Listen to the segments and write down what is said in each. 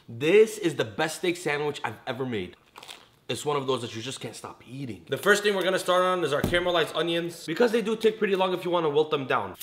This is the best steak sandwich I've ever made. It's one of those that you just can't stop eating. The first thing we're gonna start on is our caramelized onions. Because they do take pretty long if you wanna wilt them down.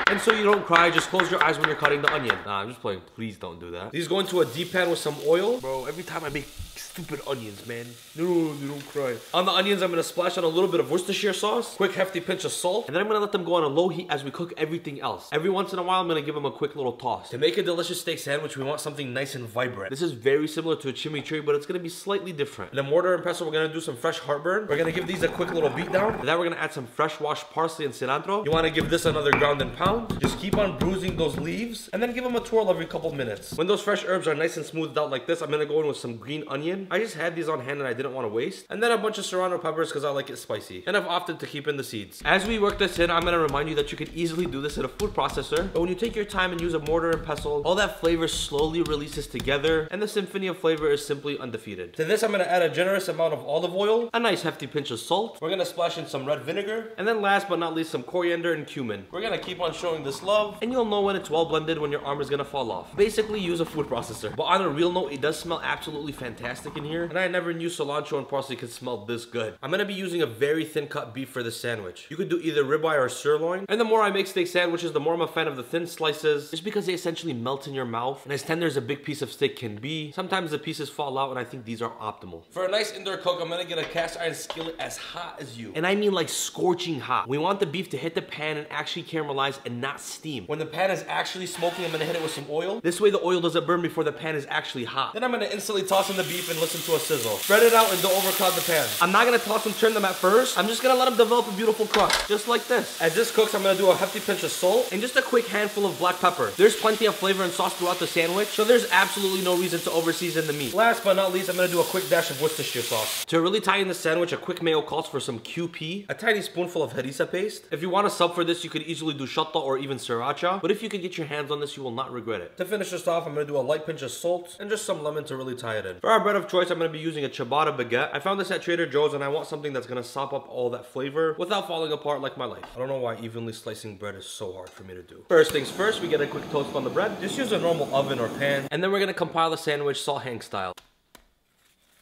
And so you don't cry, just close your eyes when you're cutting the onion. Nah, I'm just playing. Please don't do that. These go into a deep pan with some oil. Bro, every time I make stupid onions, man. No, you don't cry. On the onions, I'm gonna splash on a little bit of Worcestershire sauce, quick hefty pinch of salt, and then I'm gonna let them go on a low heat as we cook everything else. Every once in a while, I'm gonna give them a quick little toss. To make a delicious steak sandwich, we want something nice and vibrant. This is very similar to a chimichurri, but it's gonna be slightly different. In a mortar and pestle, we're gonna do some fresh heartburn. We're gonna give these a quick little beat down. And then we're gonna add some fresh washed parsley and cilantro. You wanna give this another ground and pound. Just keep on bruising those leaves, and then give them a twirl every couple minutes. When those fresh herbs are nice and smoothed out like this, I'm gonna go in with some green onion. I just had these on hand and I didn't want to waste. And then a bunch of serrano peppers because I like it spicy. And I've opted to keep in the seeds. As we work this in, I'm gonna remind you that you could easily do this in a food processor, but when you take your time and use a mortar and pestle, all that flavor slowly releases together, and the symphony of flavor is simply undefeated. To this, I'm gonna add a generous amount of olive oil, a nice hefty pinch of salt. We're gonna splash in some red vinegar, and then last but not least, some coriander and cumin. We're gonna keep on showing this love, and you'll know when it's well blended when your arm is gonna fall off. Basically, use a food processor. But on a real note, it does smell absolutely fantastic in here, and I never knew cilantro and parsley could smell this good. I'm gonna be using a very thin cut beef for this sandwich. You could do either ribeye or sirloin, and the more I make steak sandwiches, the more I'm a fan of the thin slices, just because they essentially melt in your mouth, and as tender as a big piece of steak can be, sometimes the pieces fall out, and I think these are optimal. For a nice indoor cook, I'm gonna get a cast iron skillet as hot as you. And I mean like scorching hot. We want the beef to hit the pan and actually caramelize and not steam. When the pan is actually smoking, I'm gonna hit it with some oil. This way the oil doesn't burn before the pan is actually hot. Then I'm gonna instantly toss in the beef and listen to a sizzle. Spread it out and don't overcrowd the pan. I'm not gonna toss and turn them at first. I'm just gonna let them develop a beautiful crust, just like this. As this cooks, I'm gonna do a hefty pinch of salt and just a quick handful of black pepper. There's plenty of flavor and sauce throughout the sandwich, so there's absolutely no reason to overseason the meat. Last but not least, I'm gonna do a quick dash of Worcestershire sauce. To really tie in the sandwich, a quick mayo calls for some QP, a tiny spoonful of harissa paste. If you want to sub for this, you could easily do shatta or even sriracha, but if you could get your hands on this, you will not regret it. To finish this off, I'm gonna do a light pinch of salt and just some lemon to really tie it in. For our bread of choice, I'm gonna be using a ciabatta baguette. I found this at Trader Joe's and I want something that's gonna sop up all that flavor without falling apart like my life. I don't know why evenly slicing bread is so hard for me to do. First things first, we get a quick toast on the bread. Just use a normal oven or pan, and then we're gonna compile the sandwich Salt Hank style.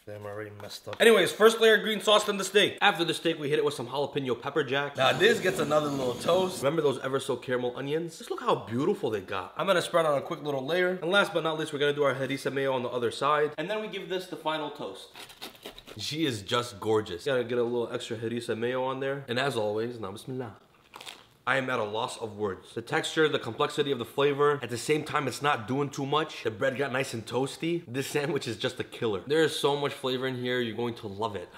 Damn, I already messed up. Anyways, first layer of green sauce, then the steak. After the steak, we hit it with some jalapeno pepper jack. Now this gets another little toast. Remember those ever so caramel onions? Just look how beautiful they got. I'm gonna spread on a quick little layer. And last but not least, we're gonna do our harissa mayo on the other side. And then we give this the final toast. She is just gorgeous. Gotta get a little extra harissa mayo on there. And as always, now bismillah. I am at a loss of words. The texture, the complexity of the flavor, at the same time it's not doing too much. The bread got nice and toasty. This sandwich is just a killer. There is so much flavor in here, you're going to love it.